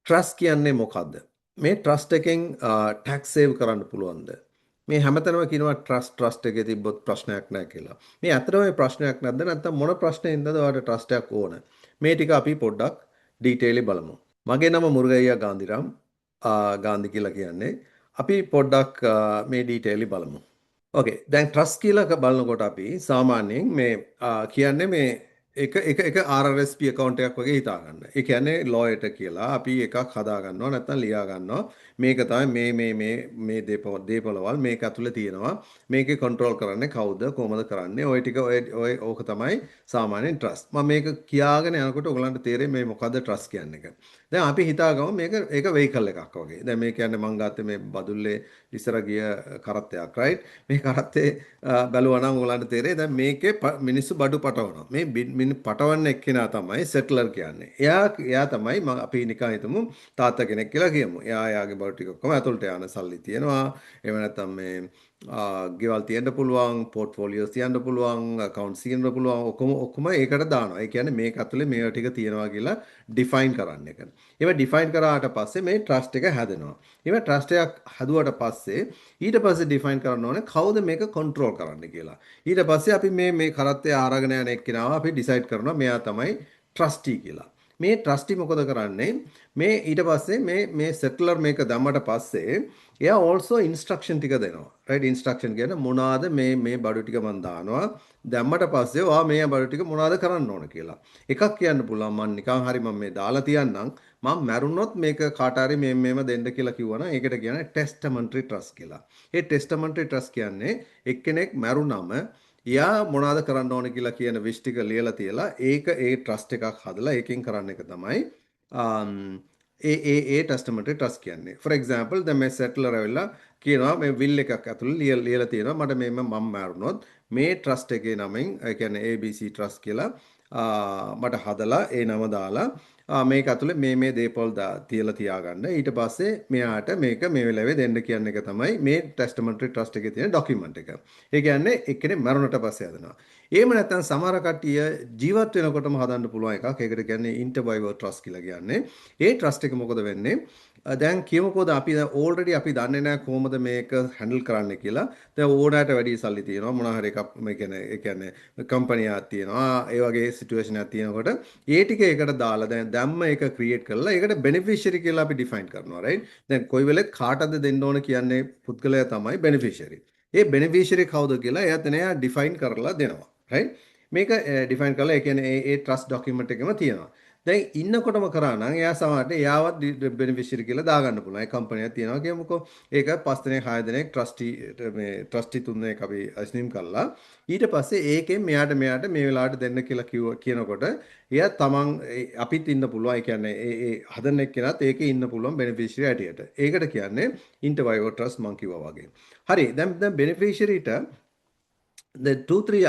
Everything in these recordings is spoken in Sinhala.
ට්‍රස් කියන්නේ මොකක්ද? මේ ට්‍රස්ට් එකෙන් ටැක්ස් සේව් කරන්න පුළුවන්ද? මේ හැමතැනම කියනවා ට්‍රස්ට් එකේ තිබ්බොත් ප්‍රශ්නයක් නැහැ කියලා. මේ ඇත්තටම මේ ප්‍රශ්නයක් නැද්ද? නැත්නම් මොන ප්‍රශ්නෙින්දද ඔයාලට ට්‍රස්ට් එකක් ඕන? මේ ටික අපි පොඩ්ඩක් ඩීටේලි බලමු. මගේ නම මුරුගයියා ගාන්ධිරාම් ගාන්ධි කියලා කියන්නේ. අපි පොඩ්ඩක් මේ ඩීටේලි බලමු. ඕකේ. දැන් ට්‍රස්ට් කියලා බලනකොට අපි සාමාන්‍යයෙන් මේ කියන්නේ මේ එක RRSP account එකක් වගේ හිතා ගන්න. ඒ කියන්නේ lawyer කියලා අපි එකක් හදා ගන්නවා නැත්නම් ලියා ගන්නවා. මේක තමයි මේ දේපොළවල් මේක ඇතුලේ තියෙනවා. මේකේ control කරන්නේ කවුද කොහොමද කරන්නේ? ওই ටික ඕක තමයි සාමාන්‍යයෙන් trust. මම මේක කියාගෙන යනකොට ඔයගලන්ට තේරෙයි මේ මොකද්ද trust කියන්නේ එක. දැන් අපි හිතාගමු ඒක vehicle එකක් වගේ. දැන් මේ කියන්නේ මං ගත්තේ මේ බදුල්ලේ ඉස්සර ගිය කරත්තයක් right. මේ කරත්තේ බැලුවා නම් ඔයගලන්ට තේරෙයි දැන් මේකේ මිනිස්සු බඩු පටවනවා. මේ පටවන්න එක්කෙනා තමයි සෙට්ලර් කියන්නේ. එයා තමයි අපි නිකන් හිතමු තාත්තා කෙනෙක් කියලා කියමු. එයාගේ බඩු ටික ඔක්කොම ඇතුළට යන සල්ලි තියෙනවා. එහෙම නැත්නම් මේ ගෙවල් තියන්න පුළුවන්, පෝර්ට්ෆෝලියෝස් තියන්න පුළුවන්, accounts තියන්න පුළුවන් ඔක්කොම ඒකට දානවා. ඒ කියන්නේ මේක ඇතුලේ මේවා ටික තියෙනවා කියලා ඩිෆයින් කරන්න එක. ඒවා ඩිෆයින් කරාට පස්සේ මේ ට්‍රස්ට් එක හැදෙනවා. ඒවා ට්‍රස්ට් එකක් හදුවට පස්සේ ඊට පස්සේ ඩිෆයින් කරන්න ඕනේ කවුද මේක කන්ට්‍රෝල් කරන්න කියලා. ඊට පස්සේ අපි මේ කරත්තේ ආරගෙන යන එක්කෙනාව අපි ඩිසයිඩ් කරනවා මෙයා තමයි ට්‍රස්ටි කියලා. මේ ට්‍රස්ටි මොකද කරන්නේ? මේ ඊට පස්සේ මේ සෙට්ලර් මේක දැම්මට පස්සේ එයා also ඉන්ස්ට්‍රක්ෂන් ටික දෙනවා. රයිට් ඉන්ස්ට්‍රක්ෂන් කියන්නේ මොනවාද මේ බඩු ටික මම දානවා. දැම්මට පස්සේ ඔයා මේ බඩු ටික මොනවාද කරන්න ඕන කියලා. එකක් කියන්න පුළුවන් මම නිකන් හරි මම මේ දාලා තියන්නම්. මම මැරුණොත් මේක කාට හරි මේම දෙන්න කියලා කිව්වනම් ඒකට කියන්නේ ටෙස්ටමන්ටරි ට්‍රස්ට් කියලා. ඒ ටෙස්ටමන්ටරි ට්‍රස්ට් කියන්නේ එක්කෙනෙක් මැරුණම එයා මොනවද කරන්න ඕන කියලා කියන විශ් ටික ලියලා තියලා ඒක ඒ ට්‍රස්ට් එකක් හදලා ඒකෙන් කරන්න එක තමයි ඒ ටෙස්ටමන්ටරි ට්‍රස්ට් කියන්නේ. For example දැන් මේ සෙට්ලර් ඇවිල්ලා කියනවා මේ විල් එකක් ඇතුළේ ලියලා තියෙනවා මට මම මැරුණොත් මේ ට්‍රස්ට් එකේ නමින් ඒ කියන්නේ ABC ට්‍රස්ට් කියලා මට හදලා ඒ නම දාලා මේක ඇතුලේ මේ දේපොල් තියලා තියාගන්න. ඊට පස්සේ මෙයාට මේක මේ වෙලාවේ දෙන්න කියන එක තමයි මේ ටෙස්ටමන්ටරි ට්‍රස්ට් එකේ තියෙන ડોකියුමන්ට් එක. ඒ කියන්නේ එක්කෙනෙක් මරුණට පස්සේ හදනවා. එහෙම නැත්නම් සමහර කට්ටිය ජීවත් වෙනකොටම හදන්න පුළුවන් එකක්. ඒකට කියන්නේ ඉන්ටර්වයිවර් ට්‍රස්ට් කියලා කියන්නේ. ඒ ට්‍රස්ට් එක මොකද වෙන්නේ? දැන් කියමුකෝද අපි ඕල්රෙඩි අපි දන්නේ නැහැ කොහොමද මේක හැන්ඩල් කරන්න කියලා. දැන් ඕනෑමට වැඩි සල්ලි තියෙනවා මොනවා හරි එකක් මේ කියන්නේ කම්පැනියක් තියෙනවා. ඒ වගේ සිටුේෂන් එකක් තියෙනකොට ඒ ටික එකට දාලා දැම්ම ඒක ක්‍රියේට් කරලා ඒකට බෙනිෆිෂරි කියලා අපි ඩිෆයින් කරනවා රයිට්. දැන් කොයි වෙලෙත් කාටද දෙන්න ඕන කියන්නේ පුද්ගලයා තමයි බෙනිෆිෂරි. ඒ බෙනිෆිෂරි කවුද කියලා එයා ඩිෆයින් කරලා දෙනවා රයිට්. මේක ඩිෆයින් කරලා ඒ කියන්නේ ඒ ට්‍රස්ට් ડોකියුමන්ට් එකෙම තියෙනවා. දැන් ඉන්නකොටම කරා නම් එයා සමහරට එයාවත් බෙනිෆිෂරි කියලා දාගන්න පුළුවන්. ඒ කම්පැනියක් තියෙනවා කියමුකෝ. ඒක 5 දෙනෙක් 6 දෙනෙක් ට්‍රස්ටි 3 දෙනෙක් අපි අස්නිම් කළා. ඊට පස්සේ ඒකෙන් මෙයාට මේ වෙලාවට දෙන්න කියලා කියනකොට එයා තමන් අපිත් ඉන්න පුළුවන්. ඒ කියන්නේ ඒ හදන එක්කෙනත් ඒකේ ඉන්න පුළුවන් බෙනිෆිෂරි හැටියට. ඒකට කියන්නේ ඉන්ටර්වයිවර් ට්‍රස්ට් මං කිව්වා වගේ. හරි. දැන් බෙනිෆිෂරිට the 2-3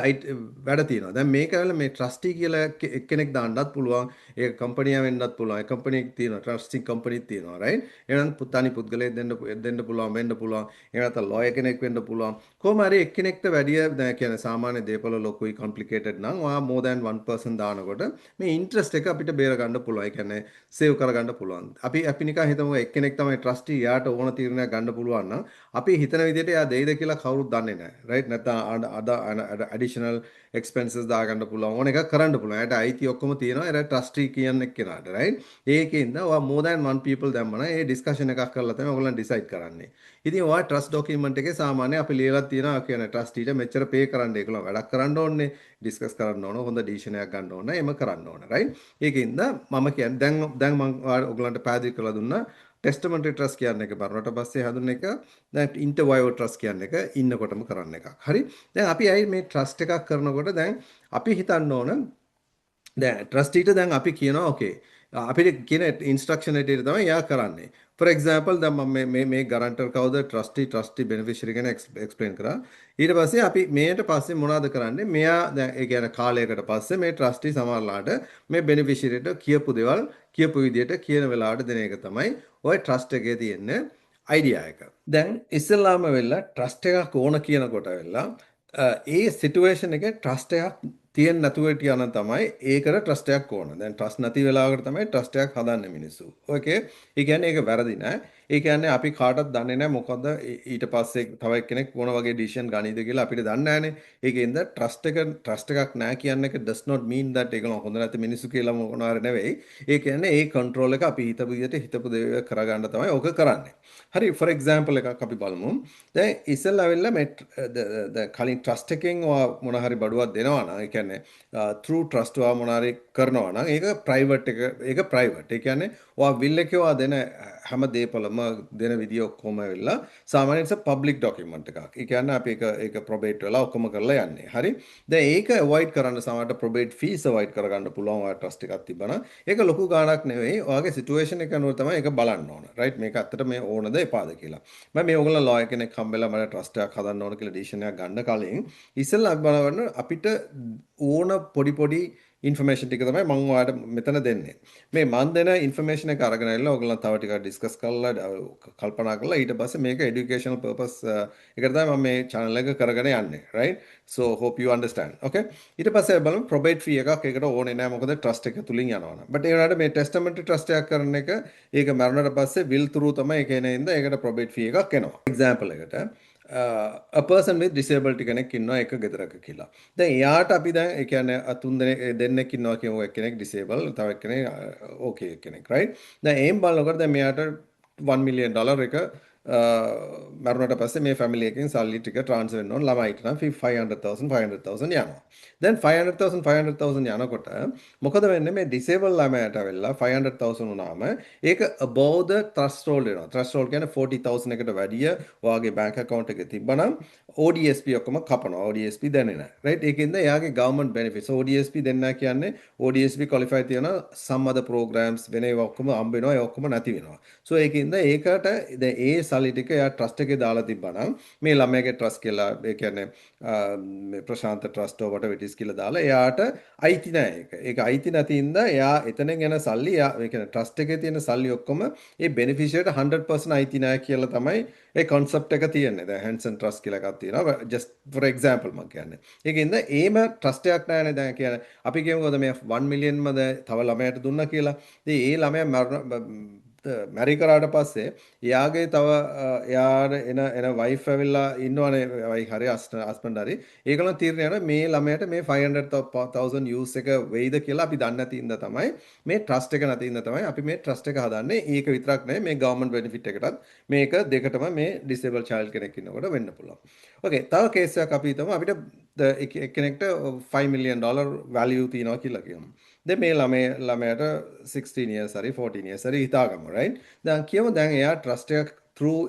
වැඩ තියෙනවා. දැන් මේක වල මේ ට්‍රස්ටි කියලා එක්කෙනෙක් දාන්නත් පුළුවන්. ඒක කම්පැනියක් වෙන්නත් පුළුවන්. ඒ කම්පැනියක් තියෙනවා. ට්‍රස්ටිං කම්පැනිත් තියෙනවා. රයිට්. එහෙනම් තනි පුද්ගලයෙක් දෙන්න පුළුවන් වෙන්න පුළුවන්. එහෙම නැත්නම් ලෝයර් කෙනෙක් වෙන්න පුළුවන්. කොහොම හරි එක්කෙනෙක්ට වැඩිය දැන් කියන්නේ සාමාන්‍ය දේපොළ ලොකුයි complicated නම් ඔයා more than one person දානකොට මේ ඉන්ට්‍රස්ට් එක අපිට බේර ගන්න පුළුවන්. ඒ කියන්නේ සේව් කර ගන්න පුළුවන්. අපි නිකන් හිතමු එක්කෙනෙක් තමයි ට්‍රස්ටි යාට ඕන තීරණයක් ගන්න පුළුවන් නම් අපි හිතන විදිහට එයා දෙයිද කියලා කවුරුත් දන්නේ නැහැ. රයිට්. නැත්නම් additional expenses දාගන්න පුළුවන් ඕන එකක් කරන්න පුළුවන්. එයාට අයිති ඔක්කොම තියෙනවා. එයාට trustee කියන්නේ කෙනාට right. ඒකෙන්ද ඔයා more than one people දැම්මම ඒ discussion එකක් කරලා තමයි ඔයගොල්ලන් decide කරන්නේ. ඉතින් ඔයා trust document එකේ සාමාන්‍ය අපි ලියලා තියෙනවා කියන්නේ trusteeට මෙච්චර pay කරන්න ඒගොල්ලෝ වැඩක් කරන්න ඕනේ. discuss කරන්න ඕන. හොඳ decision එකක් ගන්න ඕන. එම කරන්න ඕන right. ඒකෙන්ද මම කියන්නේ දැන් මම ඔයගොල්ලන්ට පැහැදිලි කරලා දුන්නා ටෙස්ටමන්ටරි ට්‍රස්ට් කියන්නේ එක බරනට පස්සේ හඳුන් එක දැන් ඉන්ටර්වයිවර් ට්‍රස්ට් කියන්නේ එක ඉන්නකොටම කරන්න එකක්. හරි. දැන් අපි අයි මේ ට්‍රස්ට් එකක් කරනකොට දැන් අපි හිතන්න ඕන දැන් ට්‍රස්ටිට දැන් අපි කියනවා ඕකේ අපිට කියන ඉන්ස්ට්‍රක්ෂන් එකේ තමයි එයා කරන්නේ. For example දැන් මම මේ ගරන්ටර් කවුද ට්‍රස්ටි බෙනිෆිෂරි ගැන එක්ස්ප්ලেইন කරා. ඊට පස්සේ අපි මේකට පස්සේ මොනවද කරන්නේ? මෙයා දැන් ඒ කියන්නේ කාලයකට පස්සේ මේ ට්‍රස්ටි සමහරලාට මේ බෙනිෆිෂරියට කියපු දේවල් කියපු විදිහට කියන වෙලාවට දෙන එක තමයි ඔය ට්‍රස්ට් එකේ තියෙන අයිඩියා එක. දැන් ඉස්සෙල්ලාම වෙලා ට්‍රස්ට් එකක් ඕන කියනකොට වෙලා ඒ සිටුේෂන් එකේ ට්‍රස්ට් එකක් තියෙන්නේ නැතුව හිටියා නම් තමයි ඒකට ට්‍රස්ට් එකක් ඕන. දැන් ට්‍රස්ට් නැති වෙලාවකට තමයි ට්‍රස්ට් එකක් හදන්නේ මිනිස්සු. ඕකේ. ඒ කියන්නේ ඒක වැරදි නෑ. ඒ කියන්නේ අපි කාටවත් දන්නේ නැහැ මොකද ඊට පස්සේ තව එක්කෙනෙක් මොන වගේ ඩිසිෂන් ගනීද කියලා අපිට දන්නේ නැහනේ. ඒකෙන්ද ට්‍රස්ට් එකක් නැහැ කියන එක does not mean that ඒක හොඳ නැති මිනිස්සු කියලා මොනවාර නෙවෙයි. ඒ කියන්නේ ඒ කන්ට්‍රෝල් එක අපි හිතපු විදිහට හිතපු දේ කරගන්න තමයි ඕක කරන්නේ. හරි for example එකක් අපි බලමු. දැන් ඉස්සෙල්ලා වෙලා මේ කලින් ට්‍රස්ට් එකෙන් මොන හරි බඩුවක් දෙනවා නම් ඒ කියන්නේ through trust මොන හරි කරනවා නම් ඒක private ඒක private. ඒ කියන්නේ ඔයා will එකේ ඔයා දෙන හැම දේපලම දෙන විදිය ඔක්කොම වෙලා සාමාන්‍යයෙන් පබ්ලික් ඩොකියුමන්ට් එකක්. ඒ කියන්නේ අපි ඒක ප්‍රොබේට් වෙලා ඔක්කොම කරලා යන්නේ. හරි. දැන් ඒක අවොයිඩ් කරන්න සමහරට ප්‍රොබේට් ෆීස් අවොයිඩ් කරගන්න පුළුවන් ඔයා ට්‍රස්ට් එකක් තිබ්බනම්. ඒක ලොකු ගාණක් නෙවෙයි. ඔයාගේ සිටුේෂන් එක අනුව තමයි ඒක බලන්න ඕන. රයිට්. මේක ඇත්තට මේ ඕනද එපාද කියලා. මම මේ ඕගොල්ලෝ ලෝයර් කෙනෙක් හම්බෙලා මට ට්‍රස්ට් එකක් හදන්න ඕන කියලා ඩිසිෂන් එකක් ගන්න කලින් ඉස්සෙල්ලා අපි බලන්න අපිට ඕන පොඩි ඉන්ෆර්මේෂන් ටික තමයි මම ඔයාලට මෙතන දෙන්නේ. මේ මන් දෙන ඉන්ෆර්මේෂන් එක අරගෙන ඇවිල්ලා ඔයගොල්ලෝ තව ටිකක් ඩිස්කස් කරලා කල්පනා කරලා ඊට පස්සේ මේක এডুকেෂනල් පර්පස් එකට තමයි මම මේ channel එක කරගෙන යන්නේ. right? So hope you understand. okay? ඊට පස්සේ බලමු probate fee එකක් ඒකට ඕනේ නැහැ මොකද trust එක තුලින් යනවනම්. but ඒ වුණාට මේ testamentary trust එකක් කරන එක ඒක මරුණට පස්සේ will through තමයි ඒක එන ඉඳ ඒකට probate fee එකක් එනවා. example එකට a person with disability කෙනෙක් ඉන්නවා එක ගෙදරක කියලා. දැන් එයාට අපි දැන් ඒ කියන්නේ තුන් දෙනෙක් ඉන්නවා කියමු එක්කෙනෙක් disable තව එක්කෙනෙක් okay එක්කෙනෙක් right. දැන් එම් බලනකොට දැන් මෙයාට $1 million එක මරුණට පස්සේ මේ ෆැමිලි එකෙන් සල්ලි ටික ට්‍රාන්ස්ෆර් වෙන්න ඕන ළමයිට නම් 500,000 යනවා. දැන් 500,000 යනකොට මොකද වෙන්නේ මේ ඩිසේබල් ළමයට වෙලා 500,000 වුණාම ඒක above the threshold වෙනවා. threshold කියන්නේ 40,000 එකට වැඩිය ඔයාගේ බැංක් account එකේ තිබ්බනම් ODSP ඔක්කොම කපනවා. ODSP දෙන්නේ නැහැ. right? ඒකෙන්ද එයාගේ government benefits ODSP දෙන්නා කියන්නේ ODSP qualify තියන some other programs වෙන ඒවා ඔක්කොම හම්බ වෙනවා. ඒ ඔක්කොම නැති වෙනවා. so ඒකෙන්ද ඒකට දැන් ඒ සල්ලි ටික එයා ට්‍රස්ට් එකේ දාලා තිබ්බනම් මේ ළමයාගේ ට්‍රස්ට් කියලා ඒ කියන්නේ මේ ප්‍රශාන්ත ට්‍රස්ට් ඔකට වෙටිස් කියලා දාලා එයාට අයිති නැහැ ඒක. ඒක අයිති නැති ඉඳ එයා එතනෙන් එන සල්ලි එයා ඒ කියන්නේ ට්‍රස්ට් එකේ තියෙන සල්ලි ඔක්කොම ඒ බෙනිෆිෂරියට 100% අයිති නැහැ කියලා තමයි ඒ concept එක තියෙන්නේ. දැන් Hanson Trust කියලා එකක් තියෙනවා. just for example මම කියන්නේ. ඒකින්ද ඒම ට්‍රස්ට් එකක් නැහැනේ දැන් කියන්නේ අපි කියමුකෝ මේ 1 million ම තව ළමයට දුන්නා කියලා. ඉතින් ඒ ළමයා මැරි කරාට පස්සේ එයාගේ තව එයාට එන වයිෆ් ඇවිල්ලා ඉන්නවනේ වයි හරි හස්බන්ඩ් හරි ඒගොල්ලන් තීරණය කරනවා මේ ළමයට මේ 500,000 යූස් එක වෙයිද කියලා අපි දන්නේ නැති ඉඳ තමයි මේ ට්‍රස්ට් එක නැති ඉඳ තමයි අපි මේ ට්‍රස්ට් එක හදන්නේ. ඒක විතරක් නෙවෙයි මේ ගවර්න්මන්ට් බෙනිෆිට් එකටත් මේක දෙකටම මේ ඩිසේබල් චයිල්ඩ් කෙනෙක් ඉන්නකොට වෙන්න පුළුවන්. ඕකේ තව කේස් එකක් අපි හිතමු අපිට එක්කෙනෙක්ට $5 million වැලියු තියනවා කියලා කියමු. දැන් මේ ළමයට 16 years හරි 14 years හරි හිතාගමු right. දැන් කියමු දැන් එයා ට්‍රස්ට් එකක් through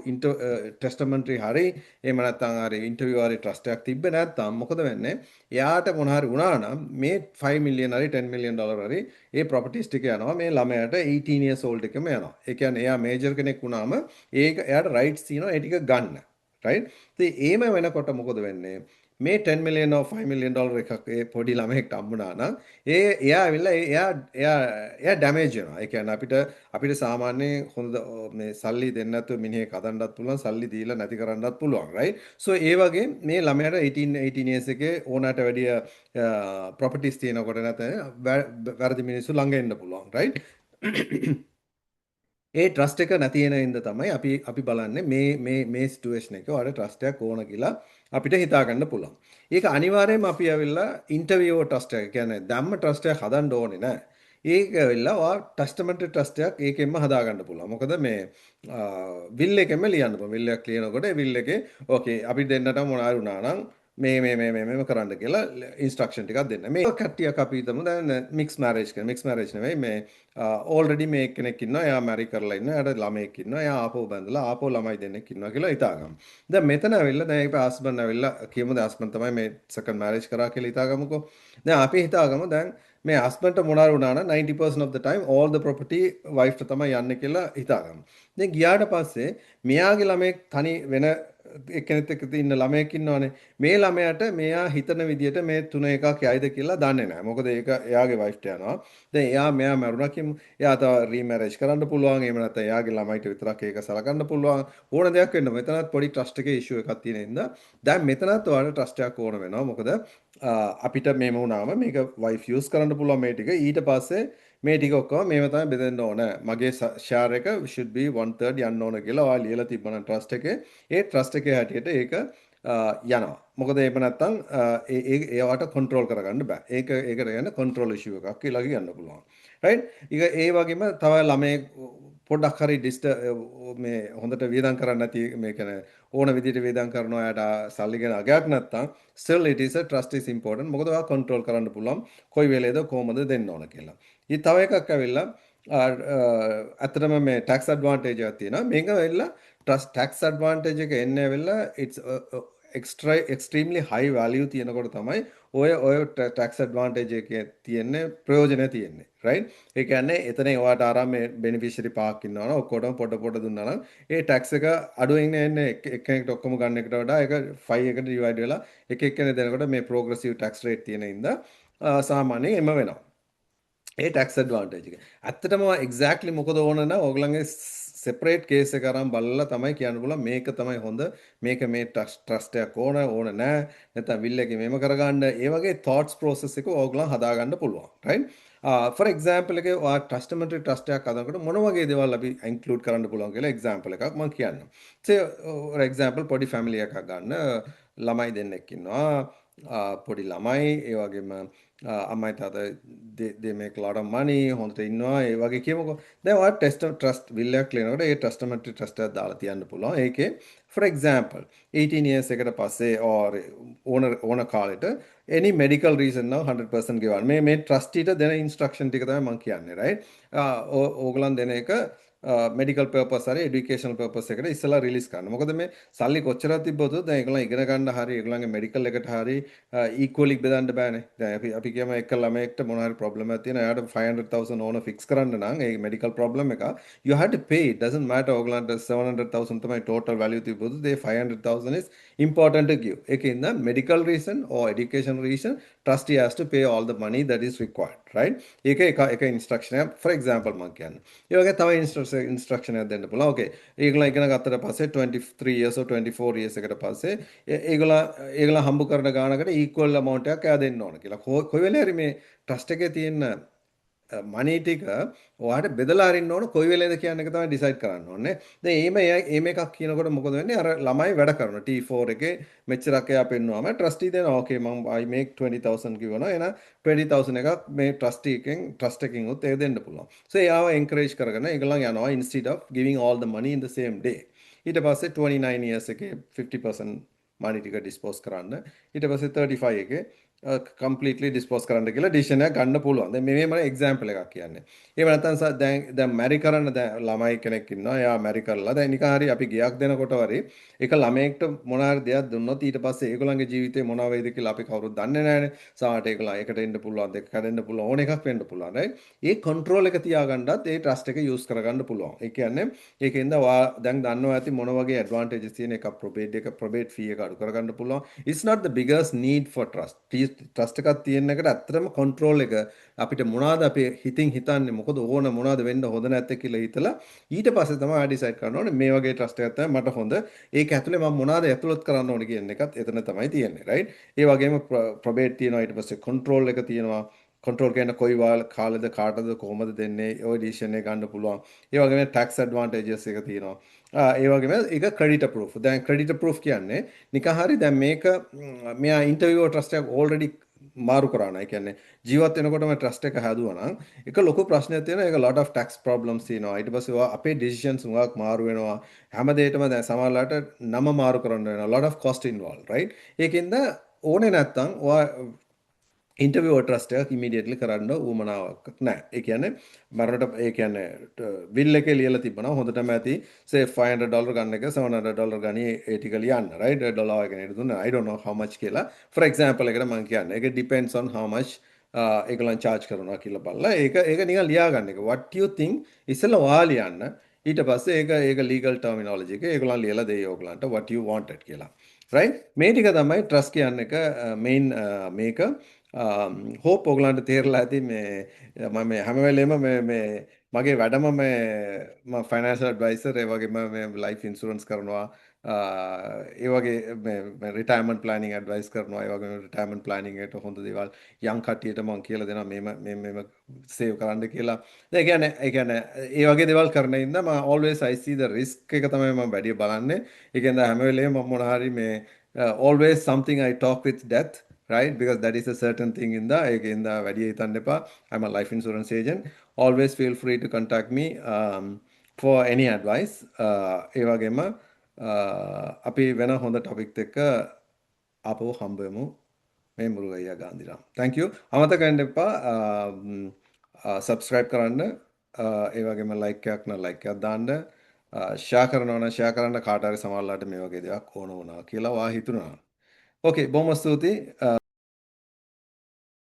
testamentary හරි එහෙම නැත්නම් හරි interview හරි ට්‍රස්ට් එකක් තිබ්බේ නැත්නම් මොකද වෙන්නේ? එයාට මොන හරි වුණා නම් මේ 5 million හරි 10 million dollar හරි ඒ properties ටික යනවා මේ ළමයාට 18 years old එකම යනවා. ඒ කියන්නේ එයා මේජර් කෙනෙක් වුණාම ඒක එයාට rights තියෙනවා ඒ ටික ගන්න. right. ඉතින් එහෙම වෙනකොට මොකද වෙන්නේ? මේ 10 million or 5 million dollar එකක් ඒ පොඩි ළමයෙක්ට හම්බුණා නම් එයා ඇවිල්ලා එයා ඩැමේජ් වෙනවා. ඒ කියන්නේ අපිට සාමාන්‍යයෙන් හොඳ මේ සල්ලි දෙන්න නැතුව මිනිහෙක් හදන්නත් පුළුවන් සල්ලි දීලා නැති කරන්නත් පුළුවන් right. so ඒ වගේ මේ ළමයාට 18 years එකේ ඕනට වැඩිය properties තියෙනකොට නැත්නම් වැරදි මිනිස්සු ළඟ එන්න පුළුවන් right. ඒ ට්‍රස්ට් එක නැති වෙන ඉඳ තමයි අපි බලන්නේ මේ සිටුේෂන් එක ඔයාලට ට්‍රස්ට් එකක් ඕන කියලා අපිට හිතා ගන්න පුළුවන්. ඒක අනිවාර්යයෙන්ම අපි ඇවිල්ලා ඉන්ටර්වියුව ට්‍රස්ට් එක කියන්නේ ධම්ම ට්‍රස්ට් එකක් හදන්න ඕනේ නෑ. ඒක ඇවිල්ලා ඔයා ටෙස්ටමන්ටරි ට්‍රස්ට් එකක් ඒකෙන්ම හදා ගන්න පුළුවන්. මොකද මේ විල් එකෙන්ම ලියන්න පුළුවන්. විල් එකක් ලියනකොට ඒ විල් එකේ ඕකේ අපි දෙන්නටම මොනවා වුණා නම් මේ කරන්න කියලා ඉන්ස්ට්‍රක්ෂන් ටිකක් දෙන්න. මේ කට්ටියක් අපි හිතමු දැන් මික්ස් මැරේජ් කරන. මික්ස් මැරේජ් නෙවෙයි මේ ඕල්රෙඩි මේ කෙනෙක් ඉන්නවා. එයා මැරි කරලා ඉන්නවා. එයාට ළමයෙක් ඉන්නවා. එයා ආපහු බැඳලා ආපහු ළමයි දෙන්නෙක් ඉන්නවා කියලා හිතාගමු. දැන් මෙතන ඇවිල්ලා දැන් ඒක හස්බන්ඩ් ඇවිල්ලා කියමු දැන් හස්බන්ඩ් තමයි මේ සෙකන්ඩ් මැරේජ් කරා කියලා හිතාගමුකෝ. දැන් අපි හිතාගමු දැන් මේ හස්බන්ඩ්ට මොනවා වුණා නම් 90% of the time all the property wife ට තමයි යන්නේ කියලා හිතාගමු. දැන් ගියාට පස්සේ මෙයාගේ ළමෙක් තනි වෙන එක්කෙනෙක් එක්ක ඉන්න ළමයෙක් ඉන්නවනේ. මේ ළමයාට මෙයා හිතන විදියට මේ තුන එකක් යයිද කියලා දන්නේ නැහැ. මොකද ඒක එයාගේ වයිෆ්ට යනවා. දැන් මෙයා මරුණා කියමු. එයා තව රීමැරේජ් කරන්න පුළුවන්. එහෙම නැත්නම් එයාගේ ළමයිට විතරක් ඒක සලකන්න පුළුවන්. ඕන දෙයක් වෙන්න. මෙතනත් පොඩි ට්‍රස්ට් එකේ ඉෂුව එකක් තියෙන හින්දා දැන් මෙතනත් ඔයාලට ට්‍රස්ට් එකක් ඕන වෙනවා. මොකද අපිට මේම වුණාම මේක වයිෆ් යූස් කරන්න පුළුවන් මේ ටික. ඊට පස්සේ මේ ටික ඔක්කොම මේව තමයි බෙදෙන්න ඕන. මගේ ෂෙයාර් එක should be 1/3 යන්න ඕන කියලා ඔයා ලියලා තිබ්බනම් ට්‍රස්ට් එකේ ඒ ට්‍රස්ට් එකේ හැටියට ඒක යනවා. මොකද එහෙම නැත්නම් ඒවට කන්ට්‍රෝල් කරගන්න බෑ. ඒකට කියන්නේ කන්ට්‍රෝල් ඉෂුව එකක් කියලා කියන්න පුළුවන්. රයිට්? ඒ වගේම තව ළමයි පොඩ්ඩක් හරි මේ හොඳට වියදම් කරන්න නැති මේ කියන්නේ ඕන විදිහට වියදම් කරනවා යාට සල්ලි ගැන අගයක් නැත්නම් still it is a trust is important. මොකද ඔයා කන්ට්‍රෝල් කරන්න පුළුවන් කොයි වෙලේද කොහමද දෙන්න ඕන කියලා. ඊ තව එකක් ඇවිල්ලා ඇත්තටම මේ ටැක්ස් ඇඩ්වාන්ටේජ් එකක් තියෙනවා. මේක වෙලා ටැක්ස් ඇඩ්වාන්ටේජ් එක එන්නේ වෙලා it's extremely high value තියෙනකොට තමයි ඔය ටැක්ස් ඇඩ්වාන්ටේජ් එකේ තියෙන්නේ ප්‍රයෝජන තියෙන්නේ. right? ඒ කියන්නේ එතන ඔයාට ආරාම මේ බෙනිෆිෂරි පාක් ඉන්නවනම් ඔක්කොටම පොඩ දුන්නා නම් ඒ ටැක්ස් එක අඩුවෙන් එන්නේ එක්කෙනෙක්ට ඔක්කොම ගන්න එකට වඩා ඒක 5 එකට ඩිවයිඩ් වෙලා එක එක්කෙනෙක් දෙනකොට මේ ප්‍රෝග්‍රෙසිව් ටැක්ස් රේට් තියෙන හින්දා සාමාන්‍යයෙන් එම වෙනවා. ඒ ටැක්ස් ඇඩ්වාන්ටේජ් එක. ඇත්තටම එක්සැක්ට්ලි මොකද ඕන නම් ඕගලන්ගේ සෙපරේට් කේස් එක අරන් බලලා තමයි කියන්න පුළුවන් මේක තමයි හොඳ මේක මේ ට්‍රස්ට් එකක් ඕන නෑ නැත්නම් විල් එකේ මේව කරගන්න ඒ වගේ thoughts process එක ඕගලන් හදාගන්න පුළුවන් right for example එකේ ඔයා testamentary trust එකක් හදනකොට මොන වගේ දේවල් අපි include කරන්න පුළුවන් කියලා example එකක් මම කියන්නම් say for example පොඩි family එකක් ගන්න ළමයි දෙන්නෙක් ඉන්නවා පොඩි ළමයි ඒ වගේම අම්මයි තාත්තා they make a lot of money හොඳට ඉන්නවා ඒ වගේ කියමුකෝ දැන් ඔයා trust will එකක් ලියනකොට ඒ testamentary trust එකක් දාලා තියන්න පුළුවන් ඒකේ for example 18 years එකට පස්සේ or ඕන කාලෙට any medical reason now 100% ගෙවන්න මේ trustee ට දෙන instruction ටික තමයි මම කියන්නේ right ඕගලන් දෙන එක medical purpose හරි educational purpose එකට ඉස්සලා රිලීස් කරන්න. මොකද මේ සල්ලි කොච්චරක් තිබ්බොත් දැන් ඒගොල්ලන් ඉගෙන ගන්න හරි ඒගොල්ලන්ගේ medical එකට හරි equally බෙදන්න බෑනේ. දැන් අපි කියමු එක ළමයෙක්ට මොන හරි problem එකක් තියෙනවා. එයාට 500,000 ඕන fix කරන්න නම් ඒ medical problem එක you have to pay. It doesn't matter ඕගොල්ලන්ට 700,000 තමයි total value තිබ්බොත් they 500,000 is important to give. ඒකින්ද medical reason or education reason trustee has to pay all the money that is required. right? ඒක එක instruction එක for example මම කියන්නේ. ඒ වගේ තව instruction එකක් දෙන්න පුළුවන්. okay. ඒගොල්ලෝ ඉගෙන ගත්තට පස්සේ 23 years or 24 years එකට පස්සේ ඒගොල්ලෝ හම්බ කරන ගානකට equal amount එකක් එයා දෙන්න ඕන කියලා. කොයි වෙලේ හරි මේ trust එකේ තියෙන money ටික ඔයාට බෙදලා අරින්න ඕන කොයි වෙලේද කියන එක තමයි decide කරන්න ඕනේ. දැන් මේම එකක් කියනකොට මොකද වෙන්නේ? අර ළමයි වැඩ කරනවා. T4 එකේ මෙච්චරක් එයා පෙන්නුවාම trustee දෙනවා. okay මම I make 20,000 කිව්වනවා. එහෙනම් 20,000 එකක් මේ trust එකකින් උත් ඒ දෙන්න පුළුවන්. so එයාව encourage කරගෙන ඒගොල්ලන් යනවා instead of giving all the money in the same day. ඊට පස්සේ 29 years එකේ 50% money ටික dispose කරන්න. ඊට පස්සේ 35 එකේ completely dispose කරන්න කියලා decision එකක් ගන්න පුළුවන්. දැන් මේ මම example එකක් කියන්නේ. එහෙම නැත්නම් දැන් marry කරන්න දැන් ළමයි කෙනෙක් ඉන්නවා. එයා marry කරලා දැන් නිකන් හරි අපි ගියක් දෙනකොට වරි ඒක ළමයෙක්ට මොන හරි දෙයක් දුන්නොත් ඊට පස්සේ ඒගොල්ලන්ගේ ජීවිතේ මොනවා වෙයිද කියලා අපි කවුරුත් දන්නේ නැහැනේ. සමහරට ඒගොල්ලෝ එකට එන්න පුළුවන්, දෙක කඩෙන්න පුළුවන්, ඕන එකක් වෙන්න පුළුවන්. right? ඒ control එක තියාගන්නත් ඒ trust එක use කරගන්න පුළුවන්. ඒ කියන්නේ ඒකෙන්ද ඔයා දැන් දන්නවා ඇති මොන වගේ advantages තියෙන එකක් probate fee එක අඩු කරගන්න පුළුවන්. It's not the biggest need for trust. Trust එකක් තියෙන එකට ඇත්තටම කන්ට්‍රෝල් එක අපිට මොනවාද අපි හිතින් හිතන්නේ මොකද ඕන මොනවාද වෙන්න හොඳ නැත්තේ කියලා හිතලා ඊට පස්සේ තමයි ඩිසයිඩ් කරන්න ඕනේ මේ වගේ ට්‍රස්ට් එකක් තමයි මට හොඳ ඒක ඇතුලේ මම මොනවාද ඇතුළත් කරන්න ඕනේ කියන එකත් එතන තමයි තියෙන්නේ රයිට් ඒ වගේම ප්‍රොබේට් තියෙනවා ඊට පස්සේ කන්ට්‍රෝල් එක තියෙනවා කන්ට්‍රෝල් කියන කොයි කාලෙද කාටද කොහොමද දෙන්නේ ඔය ඩිසිෂන් එක ගන්න පුළුවන් ඒ වගේම ටැක්ස් ඇඩ්වාන්ටේජස් එක තියෙනවා ඒ වගේම ඒක ක්‍රෙඩිට් ප්‍රූෆ් දැන් ක්‍රෙඩිට් ප්‍රූෆ් කියන්නේ නිකන් හරි දැන් මේක මෙයා ඉන්ටර්වියු ට්‍රස්ට් එක ඕල්රෙඩි මාරු කරනවා. ඒ කියන්නේ ජීවත් වෙනකොටම ට්‍රස්ට් එක හැදුවා නම් ඒක ලොකු ප්‍රශ්නයක් තියෙනවා. ඒක lot of tax problems තියෙනවා. ඊට පස්සේ අපේ decisions උගක් මාරු වෙනවා. හැම දෙයකම දැන් සමහරලාට නම මාරු කරන්න වෙනවා. lot of cost involved, right? ඒකින්ද ඕනේ නැත්තම් ඔයා ඉන්ටර්වියු ට්‍රස්ට් එකක් ඉමීඩියට්ලි කරන්න උවමනාවක් නැහැ. ඒ කියන්නේ මරණට ඒ කියන්නේ විල් එකේ ලියලා තිබ්බනම් හොඳටම ඇති say $500 ගන්න එක $700 ගනි ඒ ටික ලියන්න right ඩොලර් එක නේද දුන්න I don't know how much කියලා for example එකට මම කියන්නේ ඒක depends on how much ඒගොල්ලන් charge කරනවා කියලා බලලා ඒක නිකන් ලියා ගන්න එක what you think ඉස්සෙල්ලා ඔයා ලියන්න ඊට පස්සේ ඒක ලීගල් ටර්මිනොලොජි එක ඒගොල්ලන් ලියලා දෙයි ඕගලන්ට what you wanted කියලා. right? මේ ටික තමයි trust කියන එක main මේක hope ඕගලන්ට තේරලා ඇති මේ මම මේ හැම වෙලේම මේ මගේ වැඩම මේ මම ෆයිනෑන්ෂල් ඇඩ්වයිසර් ඒ වගේම මේ ලයිෆ් ඉන්ෂුරන්ස් කරනවා ඒ වගේ මේ රිටයර්මන්ට් ප්ලෑනින් ඇඩ්වයිස් කරනවා ඒ වගේම රිටයර්මන්ට් ප්ලෑනින් එකට හොඳ දේවල් යම් කට්ටියට මම කියලා දෙනවා මෙම සේව් කරන්න කියලා. ඒ කියන්නේ ඒ වගේ දේවල් කරන ඉඳ මම always I see the risk එක තමයි මම වැඩි බලන්නේ. ඒ කියන්නේ හැම වෙලේම මම මොන හරි මේ always something I talk with death, right? Because that is a certain thing in the again the වැඩි හිතන්න එපා. I'm a life insurance agent. Always feel free to contact me for any advice. ඒ වගේම අපි වෙන හොඳ ටොපික් එක ආපහු හම්බ වෙමු. මේ මුරුගයියා ගාන්ධිරාම්. thank you. අමතක වෙන්න එපා subscribe කරන්න. ඒ වගේම like එකක් නම් like එකක් දාන්න. share කරනවා නම් share කරන්න කාට හරි සමහරලාට මේ වගේ දේවල් ඕන වුණා කියලා වා හිතුණා. ඕකේ බොහොම ස්තුතියි.